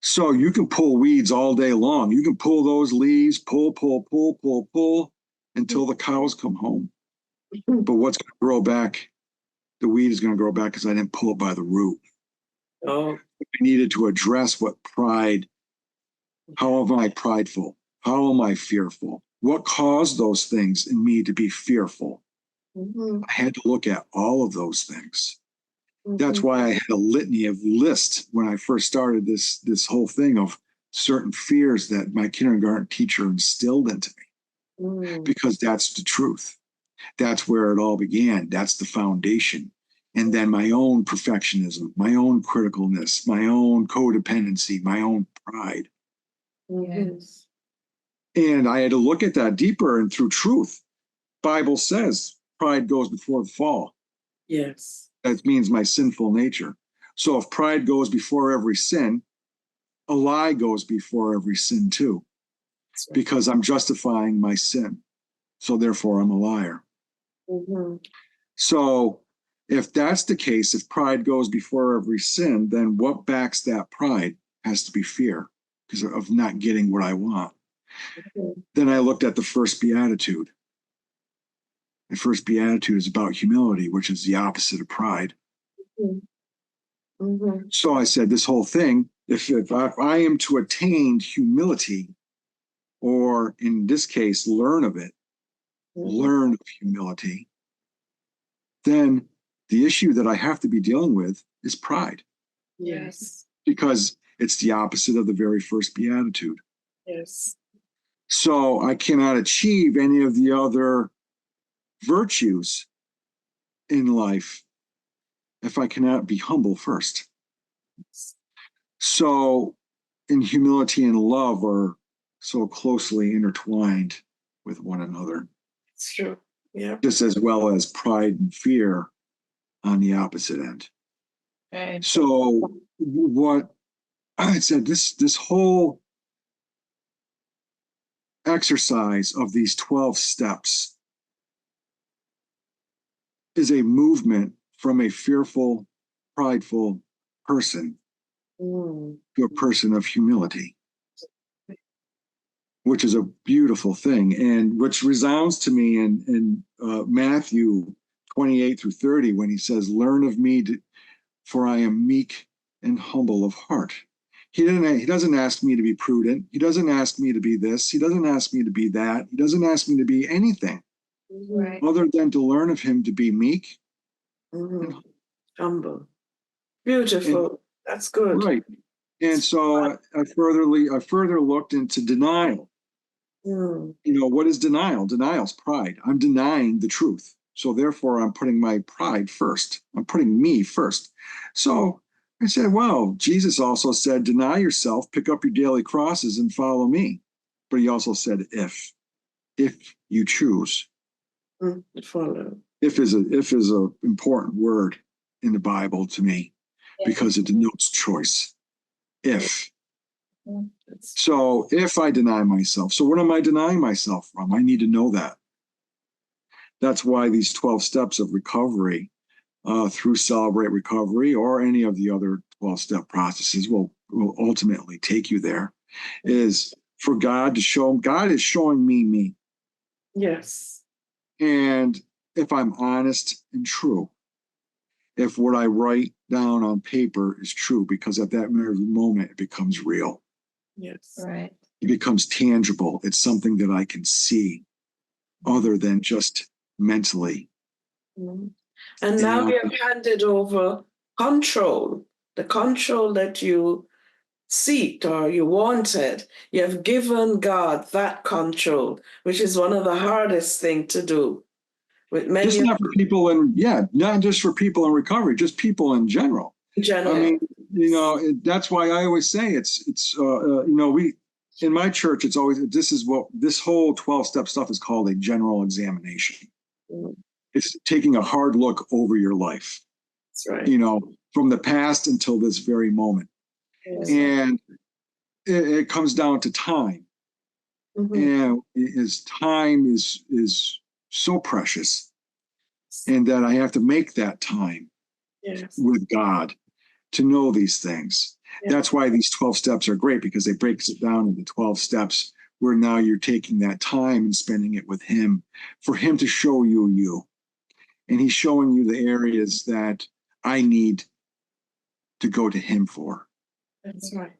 So you can pull weeds all day long. You can pull those leaves, pull until the cows come home. But what's going to grow back? The weed is going to grow back because I didn't pull it by the root. Oh. I needed to address what pride, how am I prideful? How am I fearful? What caused those things in me to be fearful? Mm-hmm. I had to look at all of those things. Mm-hmm. That's why I had a litany of lists when I first started this whole thing of certain fears that my kindergarten teacher instilled into me, because that's the truth. That's where it all began. That's the foundation. And then my own perfectionism, my own criticalness, my own codependency, my own pride. Yes. And I had to look at that deeper and through truth. Bible says pride goes before the fall. Yes. That means my sinful nature. So if pride goes before every sin, a lie goes before every sin too, because I'm justifying my sin. So therefore I'm a liar. Mm-hmm. So if that's the case, if pride goes before every sin, then what backs that pride has to be fear because of not getting what I want. Mm-hmm. Then I looked at the first beatitude. The first beatitude is about humility, which is the opposite of pride. Mm-hmm. Mm-hmm. So I said, this whole thing, if I am to attain humility, or in this case, learn of it, learn of humility, then the issue that I have to be dealing with is pride. Yes. Because it's the opposite of the very first beatitude. Yes. So I cannot achieve any of the other virtues in life if I cannot be humble first. So in humility and love are so closely intertwined with one another. It's true. Yeah. Just as well as pride and fear on the opposite end. Right. So what I said, this whole exercise of these 12 steps is a movement from a fearful, prideful person to a person of humility, which is a beautiful thing, and which resounds to me in Matthew 28 through 30 when he says, "Learn of me, for I am meek and humble of heart." He doesn't ask me to be prudent. He doesn't ask me to be this. He doesn't ask me to be that. He doesn't ask me to be anything other than to learn of him to be meek. Mm-hmm. Humble. Beautiful. And, that's good. Right. And so I further looked into denial. You know, what is denial? Denial is pride. I'm denying the truth. So therefore, I'm putting my pride first. I'm putting me first. So I said, well, Jesus also said, deny yourself, pick up your daily crosses and follow me. But he also said, if you choose. Follow. If is a important word in the Bible to me, because it denotes choice. If. So if I deny myself, so what am I denying myself from? I need to know that. That's why these 12 steps of recovery through Celebrate Recovery or any of the other 12-step processes will ultimately take you there, is for God to show, God is showing me. Yes. And if I'm honest and true, if what I write down on paper is true, because at that very moment it becomes real. Yes. Right. It becomes tangible. It's something that I can see other than just mentally. Mhm. And now you've handed over control, the control that you seeked or you wanted. You have given God that control, which is one of the hardest things to do. With many Just not for people in, not just for people in recovery, just people in general. general. I mean, that's why I always say we, in my church, it's always, this whole 12-step stuff is called a general examination. Mm, It's taking a hard look over your life, that's right. from the past until this very moment. Yes. And it comes down to time. Mhm. And time is so precious, and that I have to make that time Yes. with God to know these things. Yeah. That's why these 12 steps are great, because they break it down into 12 steps where now you're taking that time and spending it with him for him to show you. And he's showing you the areas that I need to go to him for. That's right.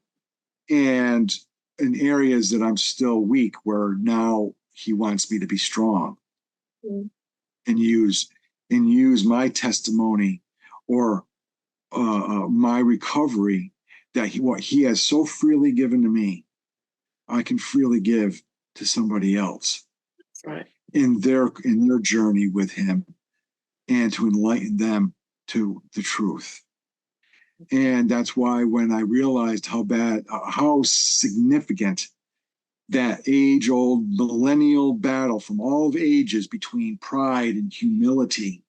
And in areas that I'm still weak, where now he wants me to be strong. Mm. and use my testimony or my recovery that what he has so freely given to me, I can freely give to somebody else. That's right. In their journey with him, and to enlighten them to the truth. And that's why when I realized how significant that age-old millennial battle from all of ages between pride and humility,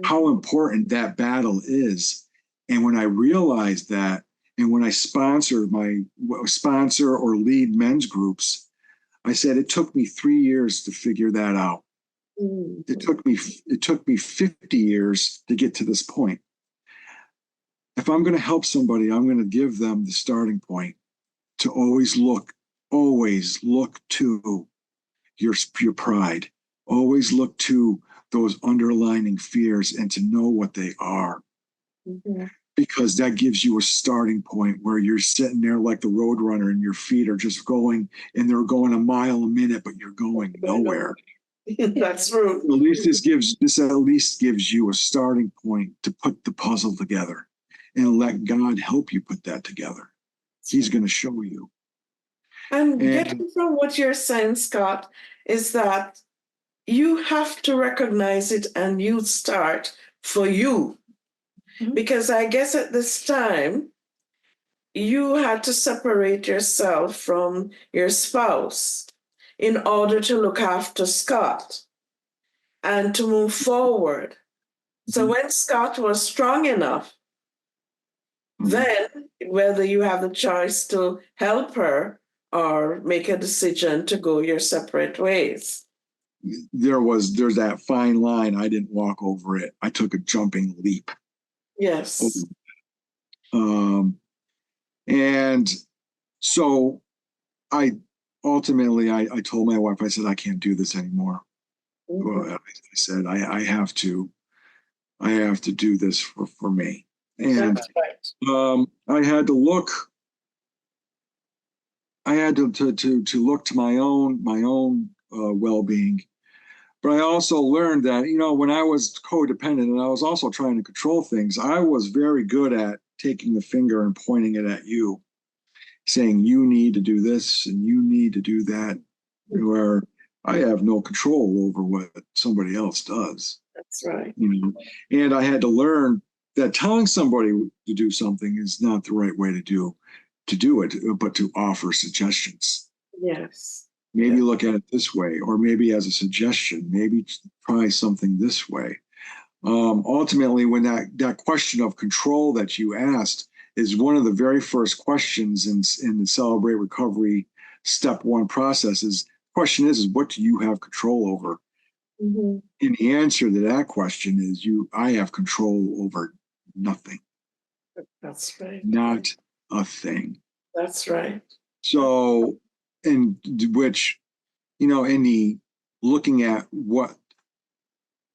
how important that battle is. And when I realized that, and when I sponsor or lead men's groups, I said it took me 3 years to figure that out. Mm. It took me 50 years to get to this point. If I'm going to help somebody, I'm going to give them the starting point to always look to your pride. Always look to those underlying fears and to know what they are. Mm-hmm. Because that gives you a starting point where you're sitting there like the road runner and your feet are just going, and they're going a mile a minute, but you're going nowhere. That's true. This at least gives you a starting point to put the puzzle together, and let God help you put that together. He's going to show you. And getting from what you're saying, Scott, is that you have to recognize it and you start for you. Mm-hmm. Because I guess at this time, you had to separate yourself from your spouse in order to look after Scott and to move forward. Mm-hmm. So when Scott was strong enough, mm-hmm. then whether you have the choice to help her or make a decision to go your separate ways. There's that fine line. I didn't walk over it. I took a jumping leap. Yes. And so I told my wife, I said, I can't do this anymore. Mm-hmm. Well, I said, I have to do this for me. And that's right. I had to look to my own well-being. But I also learned that, when I was codependent and I was also trying to control things, I was very good at taking the finger and pointing it at you, saying you need to do this and you need to do that, where I have no control over what somebody else does. That's right. And I had to learn that telling somebody to do something is not the right way to do it, but to offer suggestions. Yes. Maybe look at it this way, or maybe as a suggestion, maybe try something this way. Ultimately, when that question of control that you asked is one of the very first questions in the Celebrate Recovery Step 1 process, the question is what do you have control over? Mm-hmm. And the answer to that question is I have control over nothing. That's right. Not a thing. That's right. So, in which, in the looking at what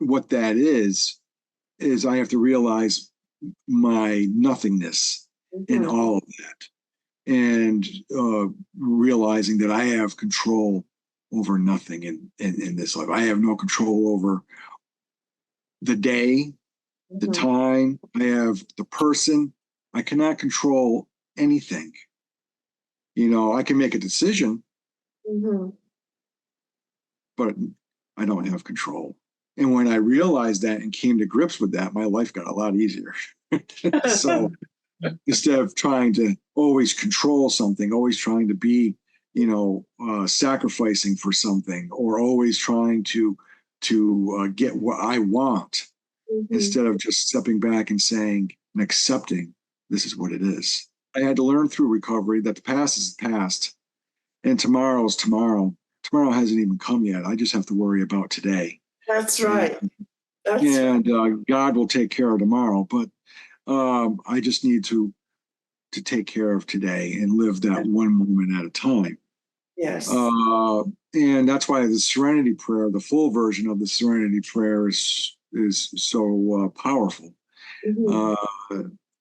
what that is I have to realize my nothingness in all of that, and realizing that I have control over nothing in this life. I have no control over the day, the time. I have the person. I cannot control anything. I can make a decision, but I don't have control. And when I realized that and came to grips with that, my life got a lot easier. So instead of trying to always control something, always trying to be, sacrificing for something, or always trying to get what I want, instead of just stepping back and saying and accepting this is what it is. I had to learn through recovery that the past is the past and tomorrow is tomorrow. Tomorrow hasn't even come yet. I just have to worry about today. That's right. And God will take care of tomorrow. But I just need to take care of today and live that one moment at a time. Yes. And that's why the Serenity Prayer, the full version of the Serenity Prayer, is so powerful.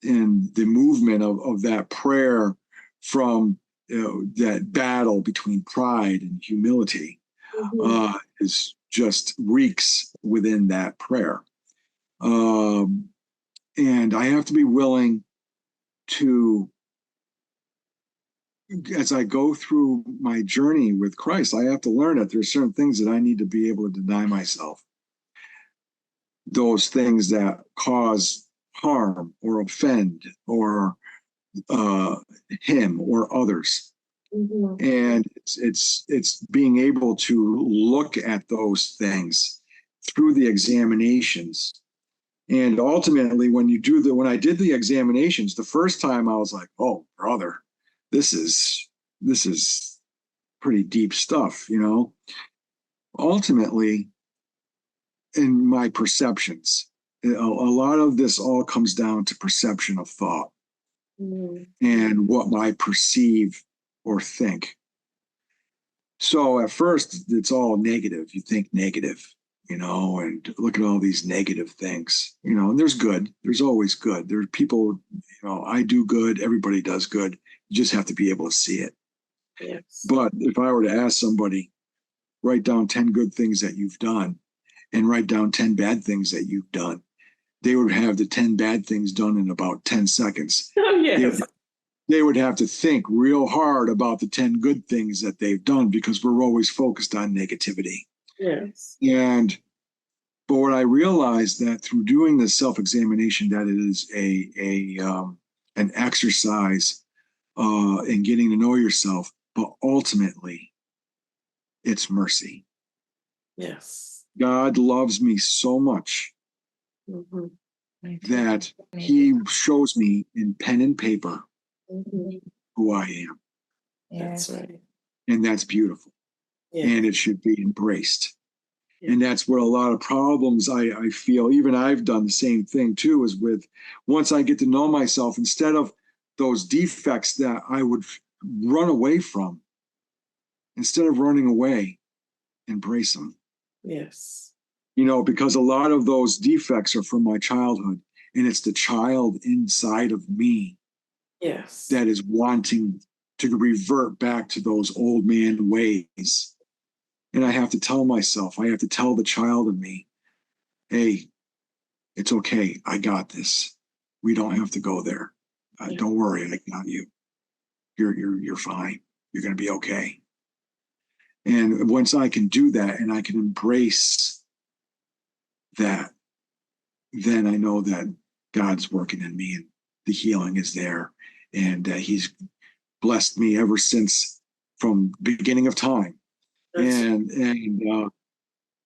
And the movement of that prayer from that battle between pride and humility is just reeks within that prayer. And I have to be willing to, as I go through my journey with Christ, I have to learn that there's certain things that I need to be able to deny myself. Those things that cause harm or offend or him or others. And it's being able to look at those things through the examinations. And ultimately, when I did the examinations, the first time I was like, oh, brother, this is pretty deep stuff, Ultimately, in my perceptions, a lot of this all comes down to perception of thought and what I perceive or think. So at first, it's all negative. You think negative, and look at all these negative things, and there's good. There's always good. There are people, I do good. Everybody does good. You just have to be able to see it. Yes. But if I were to ask somebody, write down 10 good things that you've done and write down 10 bad things that you've done, they would have the 10 bad things done in about 10 seconds. Oh, yes. They would have to think real hard about the 10 good things that they've done, because we're always focused on negativity. Yes. But what I realized that through doing this self-examination, that it is an exercise in getting to know yourself, but ultimately it's mercy. Yes. God loves me so much that he shows me in pen and paper who I am. That's right. And that's beautiful. Yeah. And it should be embraced. And that's where a lot of problems I feel, even I've done the same thing too, is with, once I get to know myself, instead of those defects that I would run away from, instead of running away, embrace them. Yes. Because a lot of those defects are from my childhood, and it's the child inside of me that is wanting to revert back to those old man ways. And I have to tell myself, I have to tell the child in me, hey, it's okay. I got this. We don't have to go there. Don't worry. I got you. You're fine. You're going to be okay. And once I can do that and I can embrace that, then I know that God's working in me and the healing is there. And he's blessed me ever since, from beginning of time.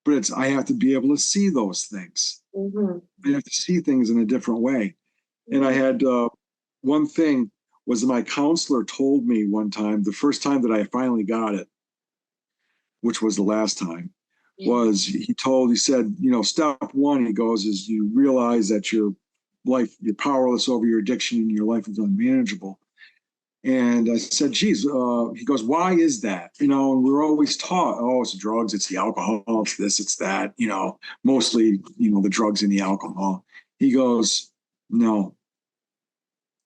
But I have to be able to see those things. I have to see things in a different way. And I had one thing was, my counselor told me one time, the first time that I finally got it, which was the last time, was he said, step one, he goes, is you realize that you're powerless over your addiction and your life is unmanageable. And I said, geez, he goes, why is that? You know, and we're always taught, oh, it's the drugs, it's the alcohol, it's this, it's that, you know, mostly, you know, the drugs and the alcohol. He goes, no.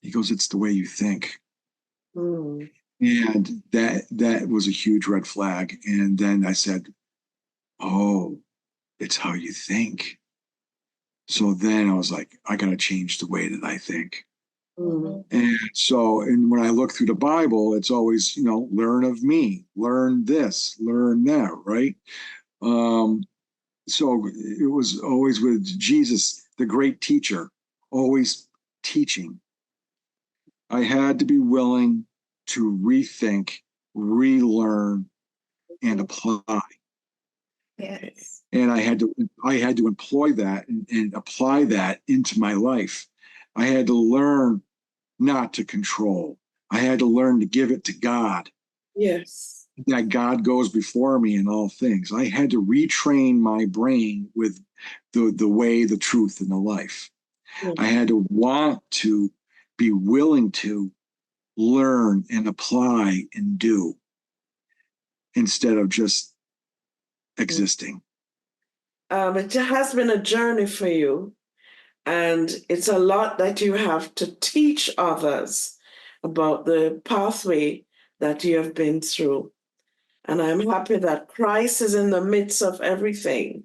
He goes, it's the way you think. Mm. And that was a huge red flag. And then I said, oh, it's how you think. So then I was like, I got to change the way that I think. Mm. And so, and when I look through the Bible, it's always, you know, learn of me, learn this, learn that, right? So it was always with Jesus, the great teacher, always teaching. I had to be willing to rethink, relearn, and apply. Yes. And I had to employ that and apply that into my life. I had to learn not to control. I had to learn to give it to God. Yes. That God goes before me in all things. I had to retrain my brain with the way, the truth, and the life. Yeah. I had to want to be willing to learn and apply and do instead of just existing. It has been a journey for you, and it's a lot that you have to teach others about the pathway that you have been through. And I'm happy that Christ is in the midst of everything